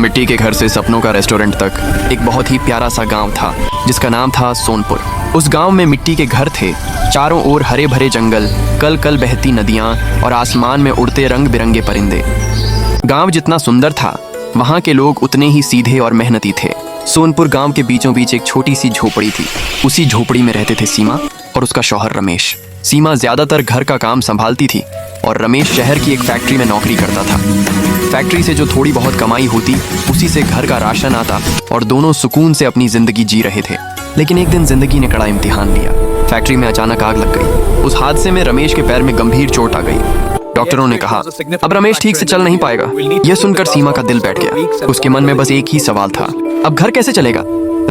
मिट्टी के घर से सपनों का रेस्टोरेंट तक एक बहुत ही प्यारा सा गांव था जिसका नाम था सोनपुर। उस गांव में मिट्टी के घर थे, चारों ओर हरे भरे जंगल, कल कल बहती नदियां और आसमान में उड़ते रंग बिरंगे परिंदे। गांव जितना सुंदर था वहां के लोग उतने ही सीधे और मेहनती थे। सोनपुर गांव के बीचों बीच एक छोटी सी झोपड़ी थी। उसी झोपड़ी में रहते थे सीमा और उसका शौहर रमेश। सीमा ज्यादातर घर का काम संभालती थी और रमेश शहर की एक फैक्ट्री में नौकरी करता था। फैक्ट्री से जो थोड़ी बहुत कमाई होती उसी से घर का राशन आता और दोनों सुकून से अपनी जिंदगी जी रहे थे। लेकिन एक दिन जिंदगी ने कड़ा इम्तिहान लिया। फैक्ट्री में अचानक आग लग गई। उस हादसे में रमेश के पैर में गंभीर चोट आ गई। डॉक्टरों ने कहा अब रमेश ठीक से चल नहीं पाएगा। यह सुनकर सीमा का दिल बैठ गया। उसके मन में बस एक ही सवाल था, अब घर कैसे चलेगा,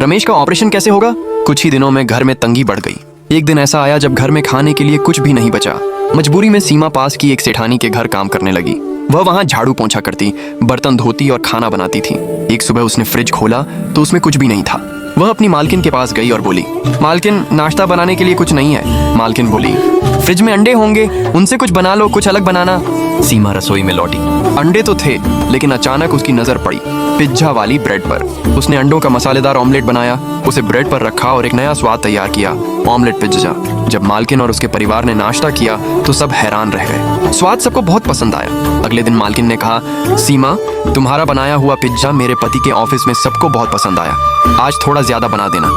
रमेश का ऑपरेशन कैसे होगा। कुछ ही दिनों में घर में तंगी बढ़ गई। एक दिन ऐसा आया जब घर में खाने के लिए कुछ भी नहीं बचा। मजबूरी में सीमा पास की एक सेठानी के घर काम करने लगी। वह वहां झाड़ू पोंछा करती, बर्तन धोती और खाना बनाती थी। एक सुबह उसने फ्रिज खोला तो उसमें कुछ भी नहीं था। वह अपनी मालकिन के पास गई और बोली, मालकिन नाश्ता बनाने के लिए कुछ नहीं है। मालकिन बोली, फ्रिज में अंडे होंगे, उनसे कुछ बना लो, कुछ अलग बनाना। सीमा रसोई में लौटी। अंडे तो थे लेकिन अचानक उसकी नजर पड़ी पिज्जा वाली ब्रेड पर। उसने अंडों का मसालेदार ऑमलेट बनाया, उसे ब्रेड पर रखा और एक नया स्वाद तैयार किया, ऑमलेट पिज्जा। जब मालकिन और उसके परिवार ने नाश्ता किया तो सब हैरान रह गए। स्वाद सबको बहुत पसंद आया। अगले दिन मालकिन ने कहा, सीमा तुम्हारा बनाया हुआ पिज्जा मेरे पति के ऑफिस में सबको बहुत पसंद आया, आज थोड़ा ज्यादा बना देना।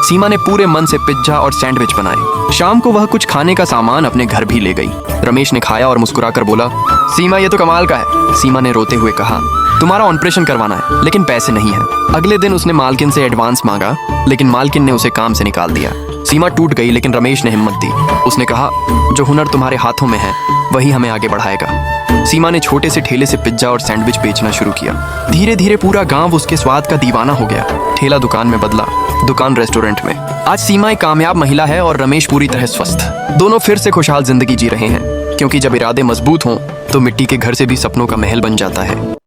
सीमा ने पूरे मन से पिज्जा और सैंडविच बनाए। शाम को वह कुछ खाने का सामान अपने घर भी ले गई। रमेश ने खाया और मुस्कुराकर बोला, सीमा ये तो कमाल का है। सीमा ने रोते हुए कहा, तुम्हारा ऑपरेशन करवाना है लेकिन पैसे नहीं है। अगले दिन उसने मालकिन से एडवांस मांगा लेकिन मालकिन ने उसे काम से निकाल दिया। सीमा टूट गई लेकिन रमेश ने हिम्मत दी। उसने कहा, जो हुनर तुम्हारे हाथों में है वही हमें आगे बढ़ाएगा। सीमा ने छोटे से ठेले से पिज्जा और सैंडविच बेचना शुरू किया। धीरे धीरे पूरा गांव उसके स्वाद का दीवाना हो गया। ठेला दुकान में बदला, दुकान रेस्टोरेंट में। आज सीमा एक कामयाब महिला है और रमेश पूरी तरह स्वस्थ। दोनों फिर से खुशहाल जिंदगी जी रहे हैं, क्योंकि जब इरादे मजबूत हों तो मिट्टी के घर से भी सपनों का महल बन जाता है।